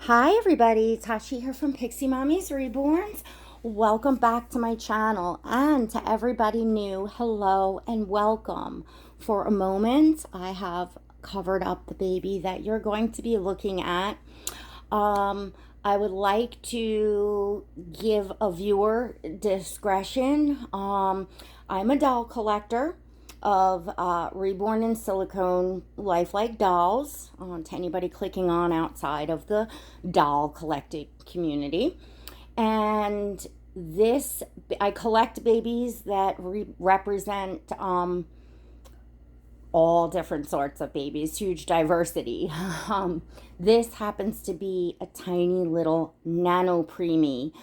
Hi everybody, Tashi here from Piximommy's Reborns. Welcome back to my channel, and to everybody new, hello and welcome. For a moment, I have covered up the baby that you're going to be looking at. I would like to give a viewer discretion. I'm a doll collector of reborn in silicone lifelike dolls, to anybody clicking on outside of the doll collecting community. And this, I collect babies that represent all different sorts of babies, huge diversity. This happens to be a tiny little nano preemie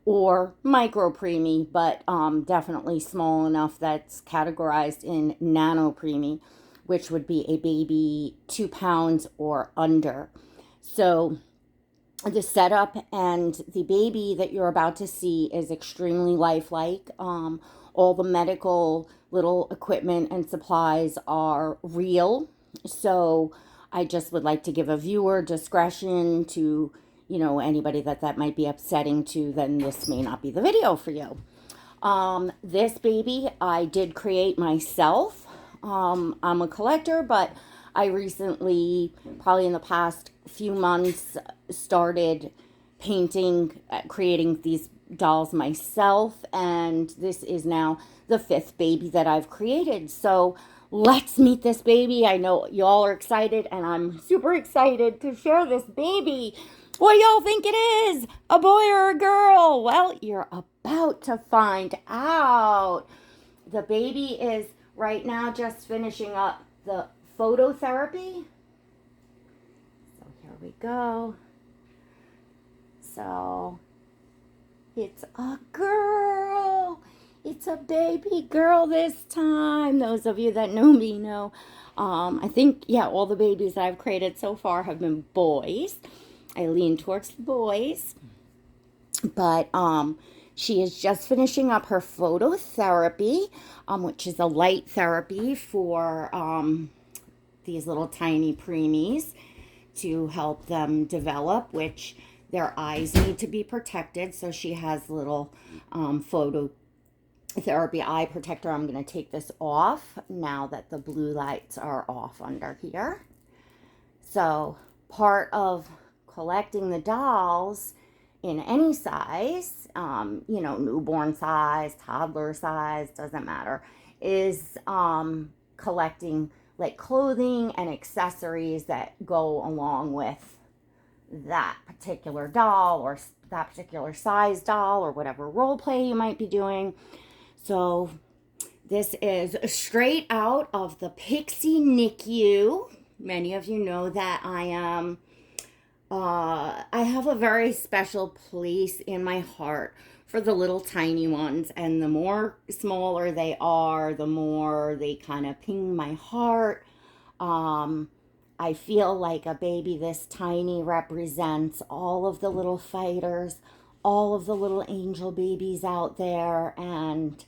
or micro preemie, but definitely small enough that's categorized in nano preemie, which would be a baby 2 pounds or under. So the setup and the baby that you're about to see is extremely lifelike. All the medical little equipment and supplies are real. So I just would like to give a viewer discretion to, anybody that might be upsetting to, then this may not be the video for you. This baby I did create myself. I'm a collector, but I recently, probably in the past few months, started painting, creating these dolls myself, and this is now the 5th baby that I've created. So let's meet this baby. I know y'all are excited, and I'm super excited to share this baby. What y'all think it is? A boy or a girl? Well, you're about to find out. The baby is right now just finishing up the phototherapy. So here we go. So it's a girl. It's a baby girl this time. Those of you that know me know. I think, all the babies that I've created so far have been boys. I lean towards the boys. But she is just finishing up her phototherapy, which is a light therapy for these little tiny preemies to help them develop, which their eyes need to be protected. So she has little phototherapy eye protector. I'm going to take this off now that the blue lights are off under here. So part of collecting the dolls in any size, newborn size, toddler size, doesn't matter, is collecting like clothing and accessories that go along with that particular doll or that particular size doll or whatever role play you might be doing. So this is straight out of the PIXI NICU. Many of you know that I have a very special place in my heart for the little tiny ones, and the more smaller they are, the more they kind of ping my heart. I feel like a baby this tiny represents all of the little fighters, all of the little angel babies out there, and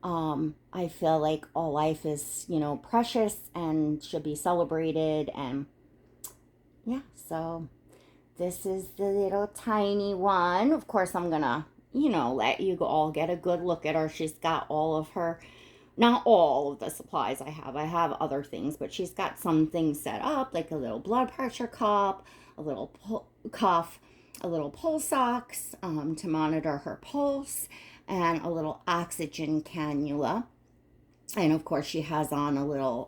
I feel like all life is, precious and should be celebrated. And so this is the little tiny one. Of course, I'm gonna, let you all get a good look at her. She's got all of her, not all of the supplies I have. I have other things, but she's got some things set up, like a little blood pressure cup, a little cuff, a little pulse ox to monitor her pulse, and a little oxygen cannula. And of course, she has on a little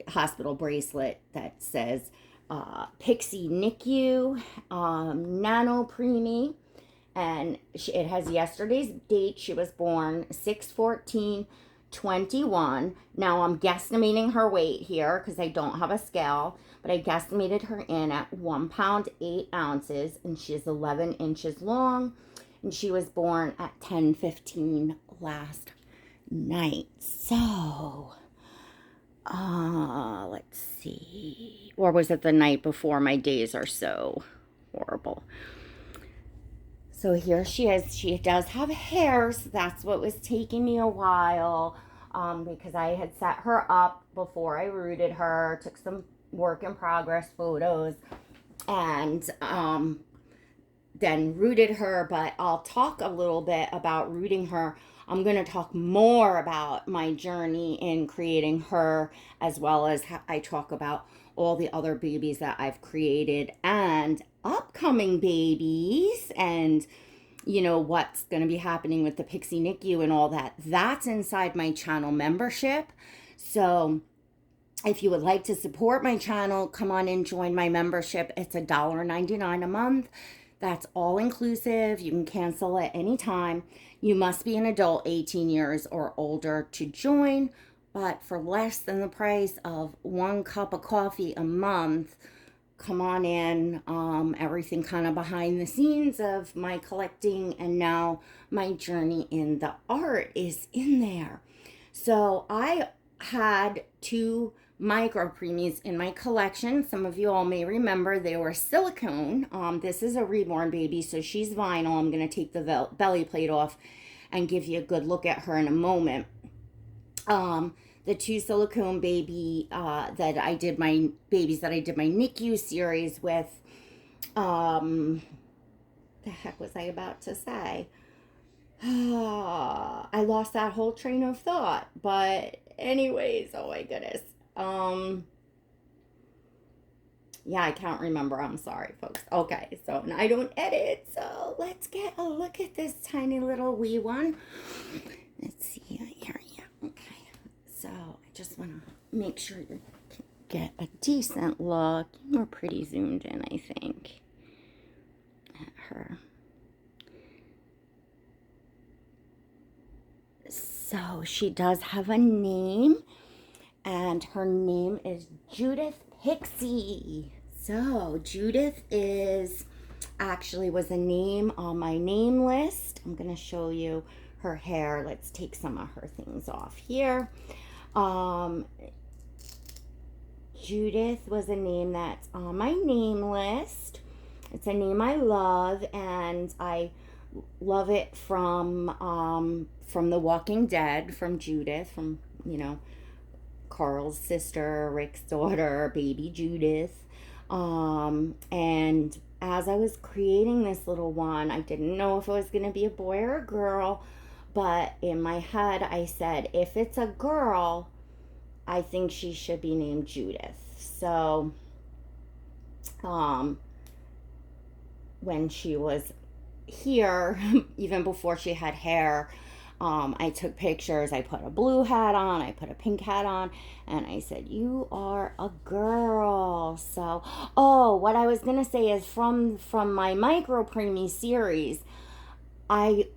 hospital bracelet that says PIXI NICU, NANO PREEMIE, and it has yesterday's date. She was born 6/14/21. Now I'm guesstimating her weight here because I don't have a scale, but I guesstimated her in at 1 pound 8 ounces, and she's 11 inches long, and she was born at 10:15 last night. So let's see. Or was it the night before? My days are so horrible. So here she is. She does have hairs. That's what was taking me a while, because I had set her up before I rooted her, took some work in progress photos, and then rooted her, but I'll talk a little bit about rooting her. I'm going to talk more about my journey in creating her, as well as I talk about all the other babies that I've created and upcoming babies, and you know what's going to be happening with the PIXI NICU and all that. That's inside my channel membership. So if you would like to support my channel, come on and join my membership. It's $1.99 a month. That's all inclusive. You can cancel at any time. You must be an adult 18 years or older to join, but for less than the price of 1 cup of coffee a month, come on in. Everything kind of behind the scenes of my collecting and now my journey in the art is in there. So I had 2 micro preemies in my collection. Some of you all may remember they were silicone. This is a reborn baby, so she's vinyl. I'm going to take the belly plate off and give you a good look at her in a moment. The 2 silicone baby that I did my NICU series with. The heck was I about to say? I lost that whole train of thought. But anyways, oh my goodness. Yeah, I can't remember. I'm sorry, folks. Okay, so and I don't edit, so let's get a look at this tiny little wee one. Let's see here. Okay, so I just want to make sure you can get a decent look. We're pretty zoomed in, I think, at her. So she does have a name, and her name is Judith Pixi. So Judith was a name on my name list. I'm going to show you her hair. Let's take some of her things off here. Judith was a name that's on my name list. It's a name I love, and I love it from The Walking Dead, from Judith, from, you know, Carl's sister, Rick's daughter, baby Judith. And as I was creating this little one, I didn't know if it was going to be a boy or a girl, but in my head I said, if it's a girl, I think she should be named Judith. So when she was here, even before she had hair, I took pictures. I put a blue hat on, I put a pink hat on, and I said, you are a girl. So, oh, what I was going to say is from my micro preemie series, I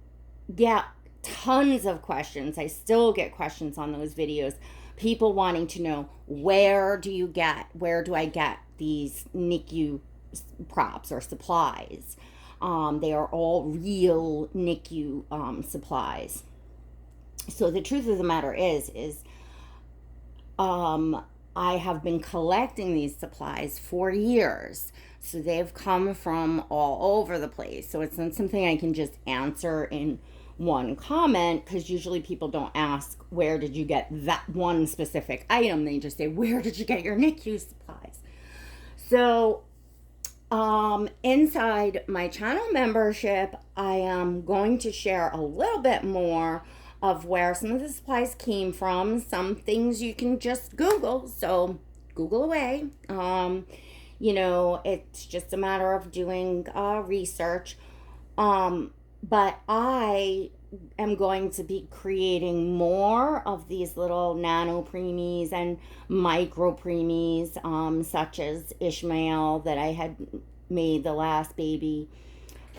get tons of questions. I still get questions on those videos. People wanting to know, where do I get these NICU props or supplies? They are all real NICU supplies. So the truth of the matter is I have been collecting these supplies for years. So they've come from all over the place. So it's not something I can just answer in one comment, because usually people don't ask, where did you get that one specific item? They just say, where did you get your NICU supplies? So inside my channel membership, I am going to share a little bit more of where some of the supplies came from. Some things you can just Google, so Google away. You know, it's just a matter of doing research. But I am going to be creating more of these little nano preemies and micro preemies, such as Ishmael that I had made, the last baby.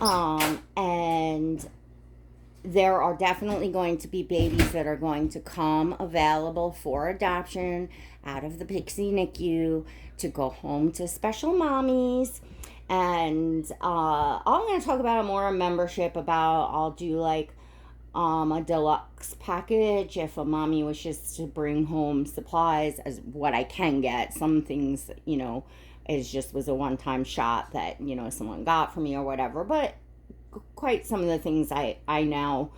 And there are definitely going to be babies that are going to come available for adoption out of the PIXI NICU to go home to special mommies. And I'm going to talk about more a membership about, I'll do like a deluxe package if a mommy wishes to bring home supplies, as what I can get. Some things, you know, was a one-time shot that, you know, someone got for me or whatever. But quite some of the things I now,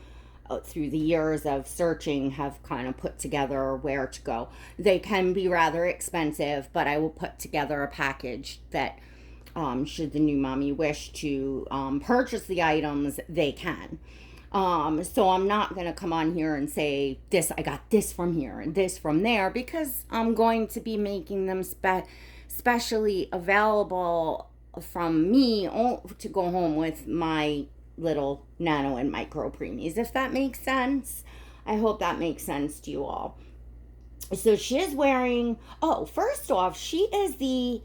through the years of searching, have kind of put together where to go. They can be rather expensive, but I will put together a package that Should the new mommy wish to purchase the items, they can. So I'm not going to come on here and say this, I got this from here and this from there, because I'm going to be making them specially available from me to go home with my little nano and micro preemies, if that makes sense. I hope that makes sense to you all. So she is wearing, oh, first off, she is the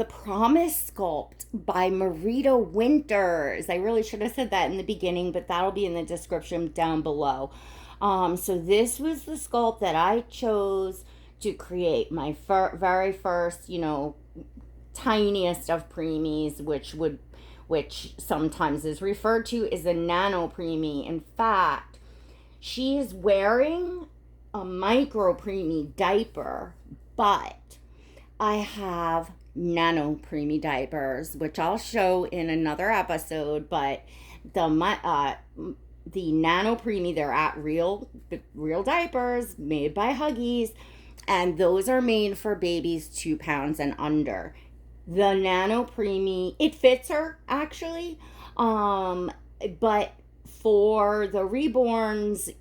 Promise Sculpt by Marita Winters. I really should have said that in the beginning, but that'll be in the description down below. So this was the sculpt that I chose to create my very first, tiniest of preemies, which sometimes is referred to as a nano preemie. In fact, she is wearing a micro preemie diaper, but I have nano preemie diapers, which I'll show in another episode. But the nano preemie, they're at real diapers made by Huggies, and those are made for babies 2 pounds and under. The nano preemie, it fits her actually, but for the Reborns,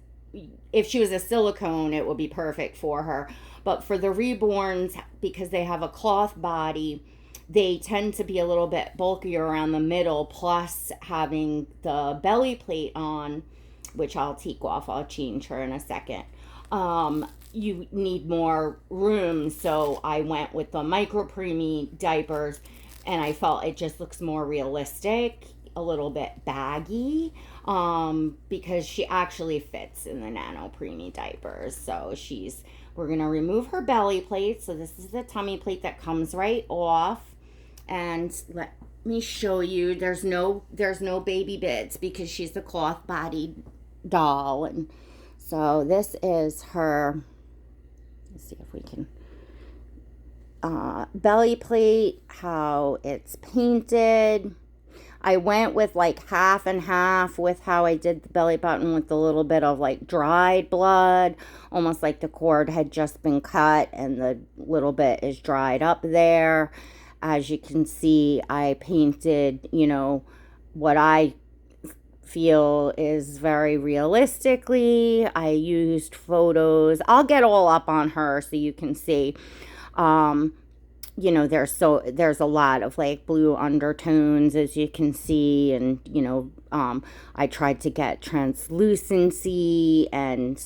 if she was a silicone, it would be perfect for her. But for the Reborns, because they have a cloth body, they tend to be a little bit bulkier around the middle, plus having the belly plate on, which I'll take off. I'll change her in a second. You need more room, so I went with the micro preemie diapers, and I felt it just looks more realistic, a little bit baggy, because she actually fits in the nano preemie diapers. So we're gonna remove her belly plate. So this is the tummy plate that comes right off, and let me show you. There's no baby bits because she's the cloth bodied doll. And so this is her, let's see if we can, belly plate, how it's painted. I went with like half and half with how I did the belly button, with a little bit of like dried blood, almost like the cord had just been cut and the little bit is dried up there. As you can see, I painted, what I feel is very realistically. I used photos. I'll get all up on her so you can see. There's a lot of like blue undertones, as you can see, and I tried to get translucency and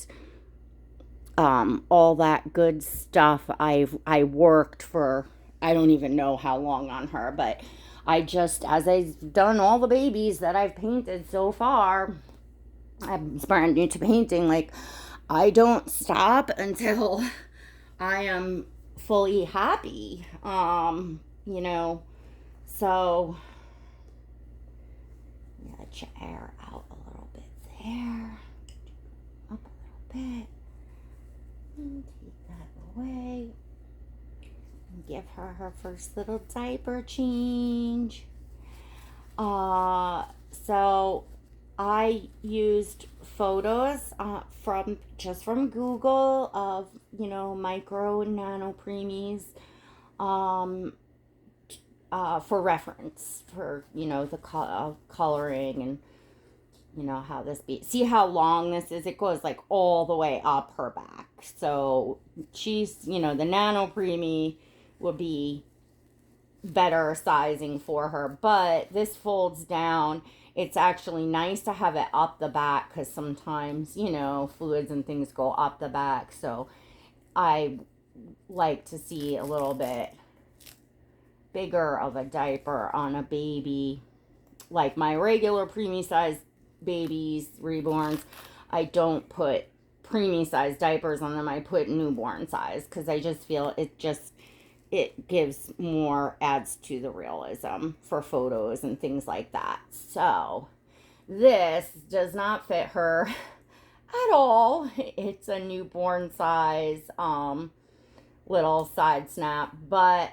all that good stuff. I worked for, I don't even know how long on her, but as I've done all the babies that I've painted so far, I'm brand new to painting. Like, I don't stop until I am fully happy, so let your air out a little bit there, up a little bit, and take that away, and give her first little diaper change. So I used photos from Google of micro and nano preemies for reference, for the coloring, and how this see how long this is. It goes like all the way up her back. So she's the nano preemie would be better sizing for her, but this folds down. It's actually nice to have it up the back, because sometimes, fluids and things go up the back. So I like to see a little bit bigger of a diaper on a baby. Like my regular preemie size babies, Reborns, I don't put preemie size diapers on them. I put newborn size, because I just feel it gives more, adds to the realism for photos and things like that. So this does not fit her at all. It's a newborn size little side snap, but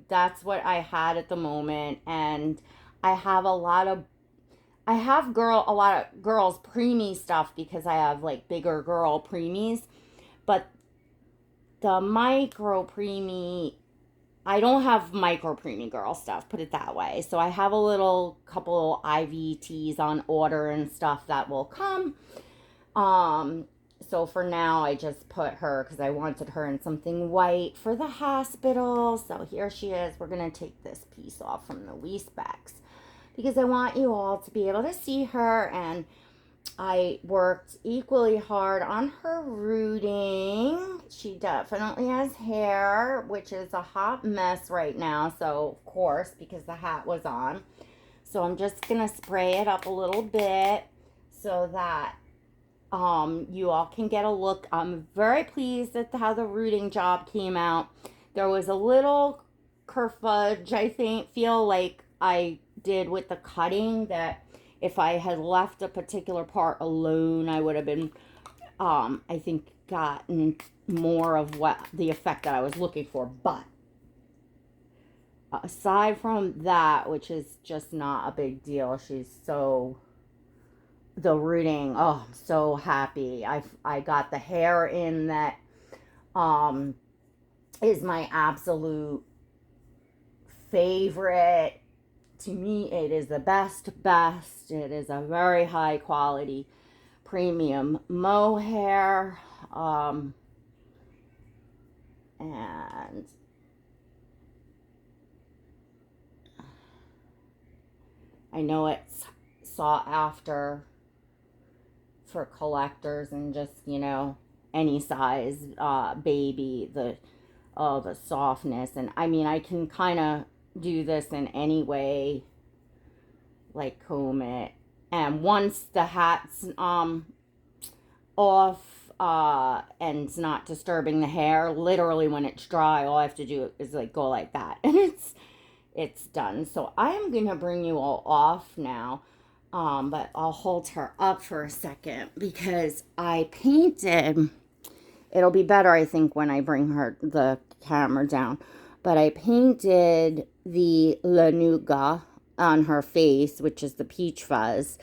that's what I had at the moment. And I have a lot of girls preemie stuff, because I have like bigger girl preemies, but the micro preemie I don't have micro preemie girl stuff, put it that way. So I have a little couple IVTs on order and stuff that will come. So for now, I just put her, because I wanted her in something white for the hospital. So here she is. We're going to take this piece off from the wee specs, because I want you all to be able to see her. And I worked equally hard on her rooting. She definitely has hair, which is a hot mess right now. So, of course, because the hat was on. So I'm just going to spray it up a little bit so that you all can get a look. I'm very pleased at how the rooting job came out. There was a little kerfudge, I feel like I did with the cutting, that if I had left a particular part alone, I would have been, I think, gotten more of what the effect that I was looking for. But aside from that, which is just not a big deal, she's so... The rooting, oh, I'm so happy. I got the hair in that is my absolute favorite. To me, it is the best. It is a very high quality premium mohair. And I know it's sought after for collectors and just, you know, any size baby, the softness. And I mean, I can kind of do this in any way, like comb it, and once the hat's off and it's not disturbing the hair, literally when it's dry, all I have to do is like go like that and it's done. So I am gonna bring you all off now. But I'll hold her up for a second because I painted, it'll be better, I think, when I bring the camera down, but I painted the Lanuga on her face, which is the peach fuzz,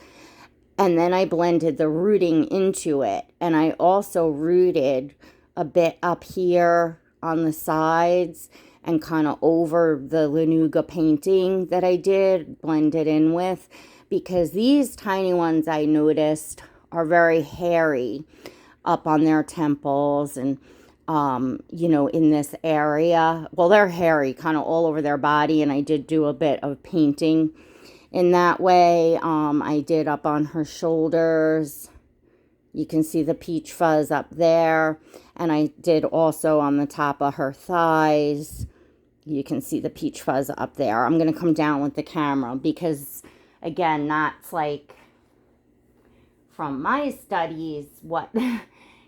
and then I blended the rooting into it, and I also rooted a bit up here on the sides and kind of over the Lanuga painting that I did, blended in with, because these tiny ones I noticed are very hairy up on their temples and, you know, in this area. Well, they're hairy kind of all over their body, and I did do a bit of painting in that way. I did up on her shoulders. You can see the peach fuzz up there. And I did also on the top of her thighs. You can see the peach fuzz up there. I'm going to come down with the camera because... Again, that's like from my studies, what,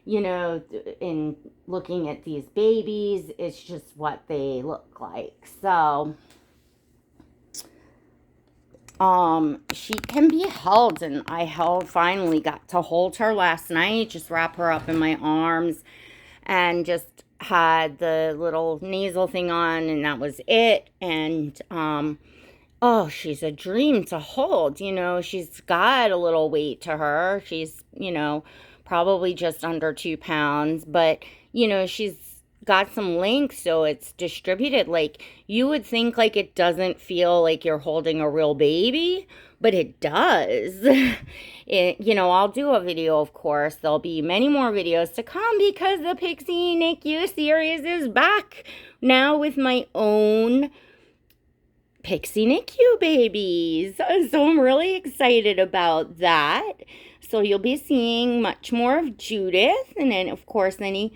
you know, in looking at these babies, it's just what they look like. So, she can be held, and I finally got to hold her last night, just wrap her up in my arms, and just had the little nasal thing on, and that was it. And, oh, she's a dream to hold. You know, she's got a little weight to her. She's, you know, probably just under 2 pounds. But, you know, she's got some length, so it's distributed. Like, you would think, like, it doesn't feel like you're holding a real baby, but it does. You know, I'll do a video, of course. There'll be many more videos to come because the PIXI NICU series is back now with my own PIXI NICU babies. So I'm really excited about that. So you'll be seeing much more of Judith, and then of course any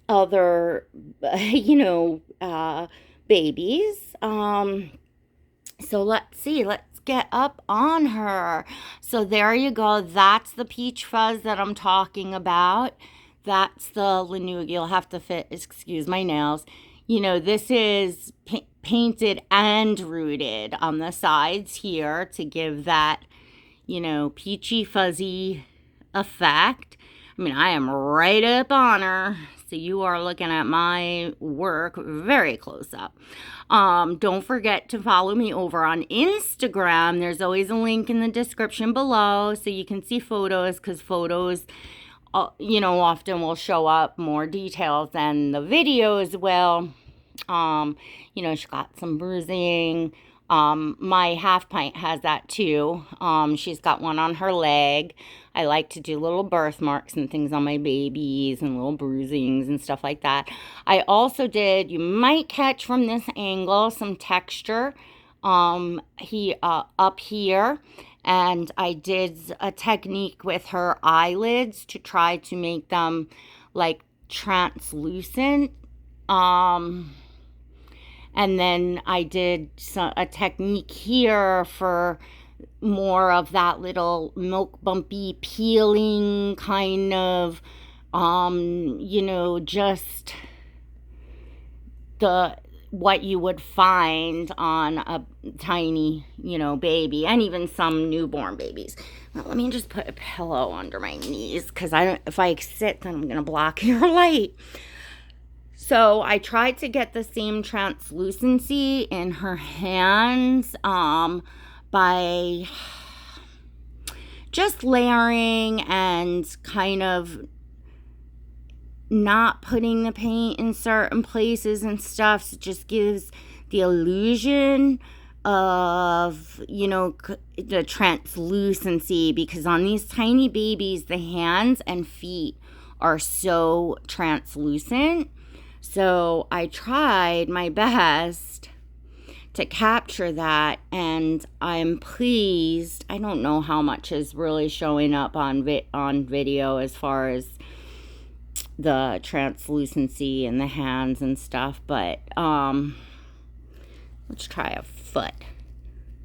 other you know, babies. So let's see, let's get up on her. So there you go. That's the peach fuzz that I'm talking about. That's the Lanuga. You'll have to excuse my nails. You know, this is painted and rooted on the sides here to give that, you know, peachy fuzzy effect. I mean, I am right up on her. So you are looking at my work very close up. Don't forget to follow me over on Instagram. There's always a link in the description below so you can see photos, because photos, you know, often will show up more details than the videos will. You know, she got some bruising. My half pint has that too. She's got one on her leg. I like to do little birthmarks and things on my babies and little bruisings and stuff like that. I also did, you might catch from this angle, some texture up here. And I did a technique with her eyelids to try to make them like translucent. And then I did a technique here for more of that little milk bumpy peeling kind of, you know, just what you would find on a tiny, you know, baby, and even some newborn babies. Now, let me just put a pillow under my knees, because if I sit, then I'm going to block your light. So I tried to get the same translucency in her hands by just layering and kind of not putting the paint in certain places and stuff. So it just gives the illusion of, you know, the translucency, because on these tiny babies, the hands and feet are so translucent. So I tried my best to capture that, and I'm pleased. I don't know how much is really showing up on video as far as the translucency and the hands and stuff, but let's try a foot.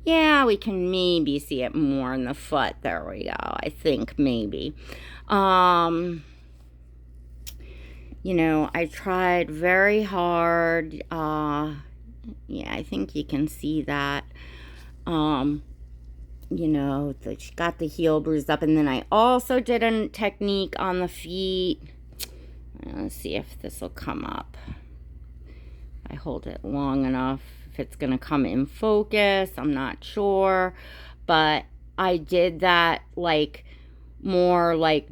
Yeah, we can maybe see it more in the foot. There we go. I think maybe. You know, I tried very hard. Yeah, I think you can see that. You know, she got the heel bruised up. And then I also did a technique on the feet. Let's see if this will come up. I hold it long enough. If it's going to come in focus, I'm not sure. But I did that like more like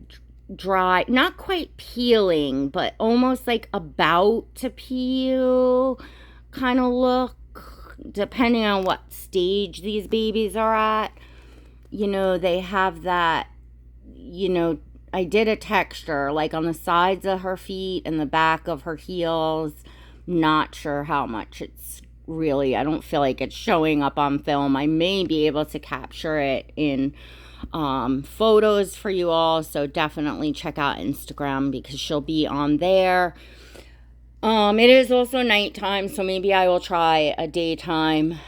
dry, not quite peeling, but almost like about to peel kind of look, depending on what stage these babies are at. You know, they have that, you know, I did a texture like on the sides of her feet and the back of her heels. Not sure how much it's really, I don't feel like it's showing up on film. I may be able to capture it in photos for you all, so definitely check out Instagram, because she'll be on there. It is also nighttime, so maybe I will try a daytime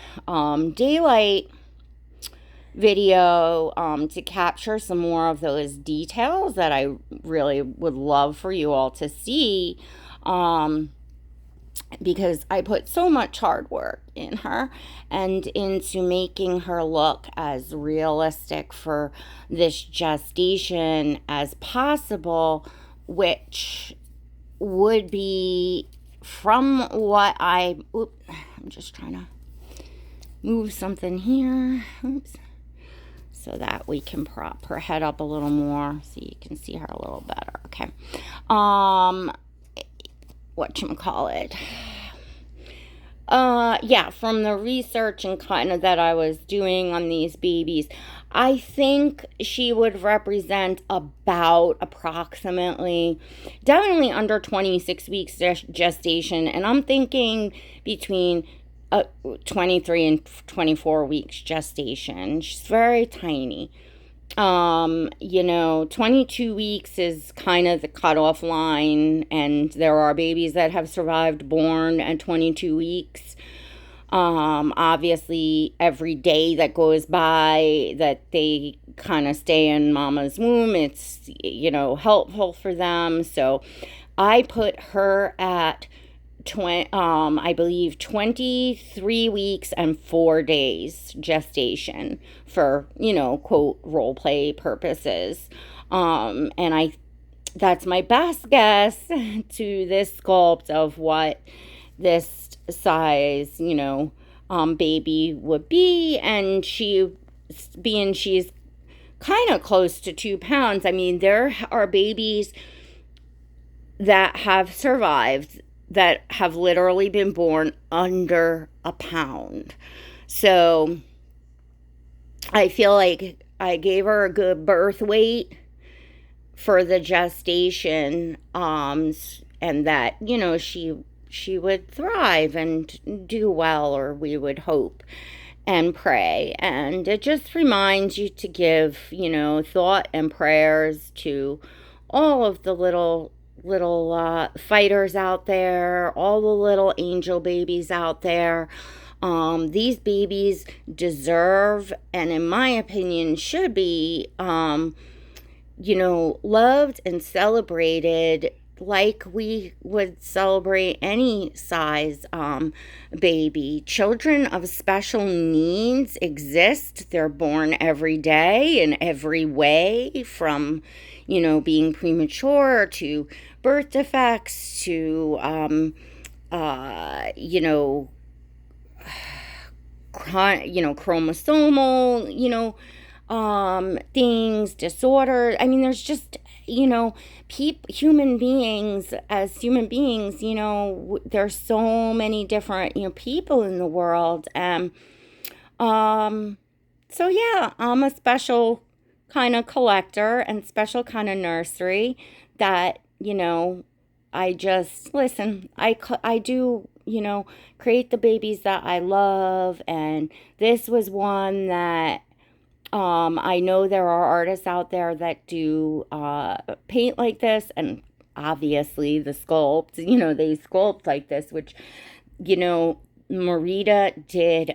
daylight video to capture some more of those details that I really would love for you all to see, because I put so much hard work in her and into making her look as realistic for this gestation as possible, which would be from what I'm just trying to move something here. Oops. So that we can prop her head up a little more so you can see her a little better. Okay. Whatchamacallit. Yeah, from the research and kind of that I was doing on these babies, I think she would represent about approximately, definitely under 26 weeks gestation. And I'm thinking between 23 and 24 weeks gestation. She's very tiny. You know, 22 weeks is kind of the cutoff line, and there are babies that have survived born at 22 weeks. Obviously, every day that goes by that they kind of stay in mama's womb, it's, you know, helpful for them. So I put her at I believe 23 weeks and 4 days gestation for, you know, quote, role play purposes. And that's my best guess to this sculpt of what this size, you know, baby would be. And she's kind of close to 2 pounds. I mean, there are babies that have survived that have literally been born under a pound. So I feel like I gave her a good birth weight for the gestation, and that, she would thrive and do well, or we would hope and pray. And it just reminds you to give, thought and prayers to all of the little fighters out there, all the little angel babies out there. These babies deserve, and in my opinion should be, loved and celebrated like we would celebrate any size baby. Children of special needs exist. They're born every day in every way, from being premature to birth defects to chromosomal things, disorder. I mean, there's just human beings, there's so many different people in the world. And so yeah, I'm a special kind of collector and special kind of nursery that I just listen. I do create the babies that I love, and this was one that I know there are artists out there that do paint like this, and obviously the sculpt, they sculpt like this, which, Marita did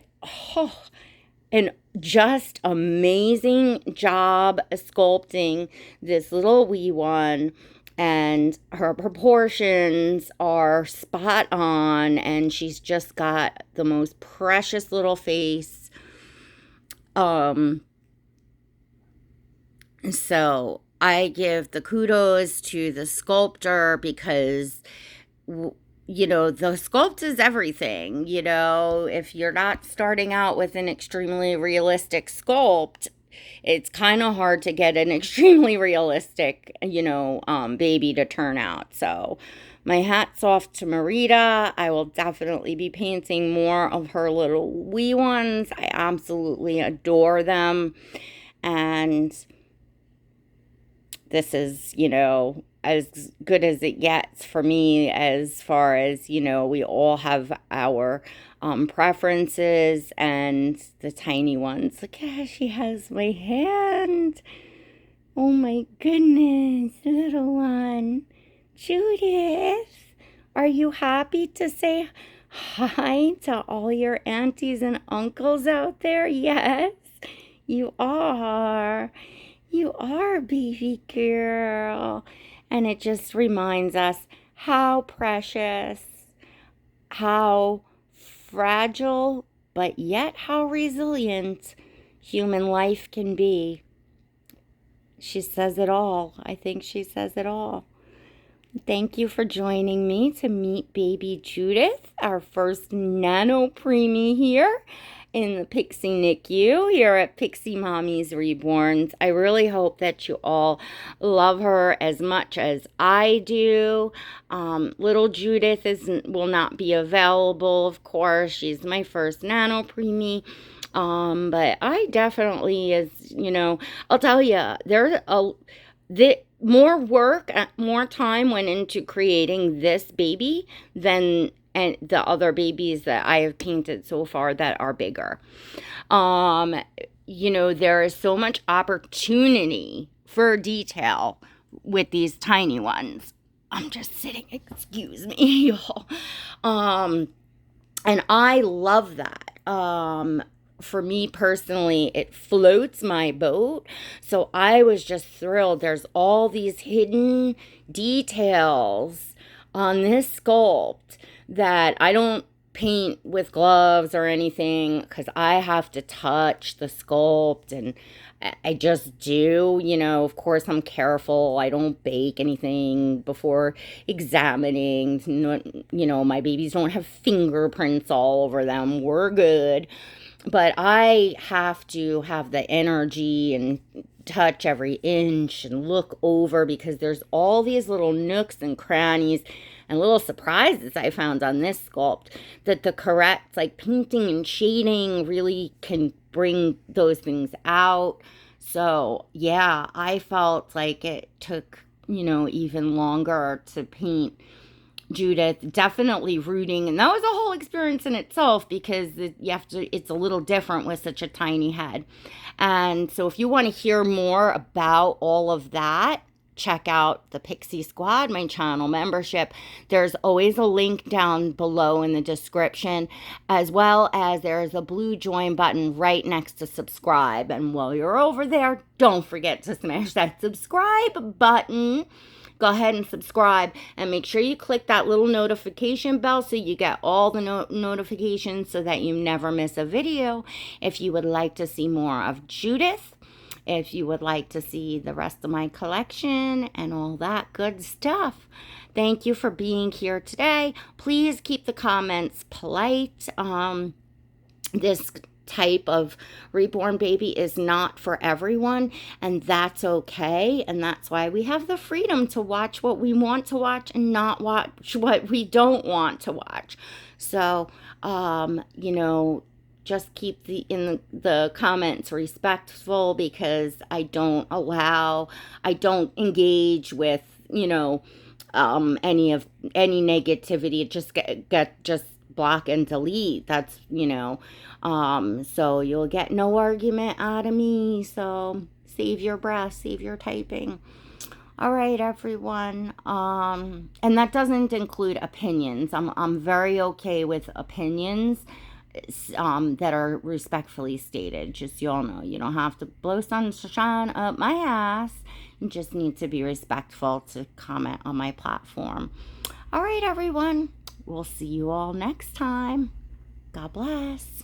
an just amazing job sculpting this little wee one, and her proportions are spot on, and she's just got the most precious little face. So I give the kudos to the sculptor, because, the sculpt is everything. If you're not starting out with an extremely realistic sculpt, it's kind of hard to get an extremely realistic, baby to turn out. So my hat's off to Marita. I will definitely be painting more of her little wee ones. I absolutely adore them. And this is, as good as it gets for me, as far as, we all have our preferences. And the tiny ones, look at how she has my hand. Oh my goodness, little one. Judith, are you happy to say hi to all your aunties and uncles out there? Yes, you are. You are, baby girl. And it just reminds us how precious, how fragile, but yet how resilient human life can be. She says it all. I think she says it all. Thank you for joining me to meet baby Judith, our first nano preemie here in the PIXI NICU here at Piximommy's Reborns. I really hope that you all love her as much as I do. Little Judith will not be available, of course. She's my first nano preemie. But I definitely I'll tell you, more work, more time went into creating this baby than the other babies that I have painted so far that are bigger. There is so much opportunity for detail with these tiny ones. I'm just sitting, excuse me, y'all. And I love that. For me personally, it floats my boat. So I was just thrilled. There's all these hidden details on this sculpt that I don't paint with gloves or anything, because I have to touch the sculpt, and I just do. Of course I'm careful. I don't bake anything before examining. My babies don't have fingerprints all over them. We're good. But I have to have the energy and touch every inch and look over, because there's all these little nooks and crannies and little surprises I found on this sculpt, that the correct like painting and shading really can bring those things out. So yeah, I felt like it took, you know, even longer to paint Judith. Definitely rooting, and that was a whole experience in itself, because it's a little different with such a tiny head. And so if you want to hear more about all of that, check out the Pixie Squad, my channel membership. There's always a link down below in the description, as well as there's a blue join button right next to subscribe. And while you're over there, don't forget to smash that subscribe button. Go ahead and subscribe, and make sure you click that little notification bell so you get all the notifications so that you never miss a video. If you would like to see more of Judith, if you would like to see the rest of my collection and all that good stuff. Thank you for being here today. Please keep the comments polite. This type of reborn baby is not for everyone, and that's okay. And that's why we have the freedom to watch what we want to watch and not watch what we don't want to watch. So you know, just keep in the comments respectful, because I don't engage with, you know, any negativity. Just block and delete. That's, you know, so you'll get no argument out of me. So save your breath, save your typing. All right, everyone. And that doesn't include opinions. I'm very okay with opinions that are respectfully stated. Just so you all know, you don't have to blow sunshine up my ass. You just need to be respectful to comment on my platform. All right, everyone. We'll see you all next time. God bless.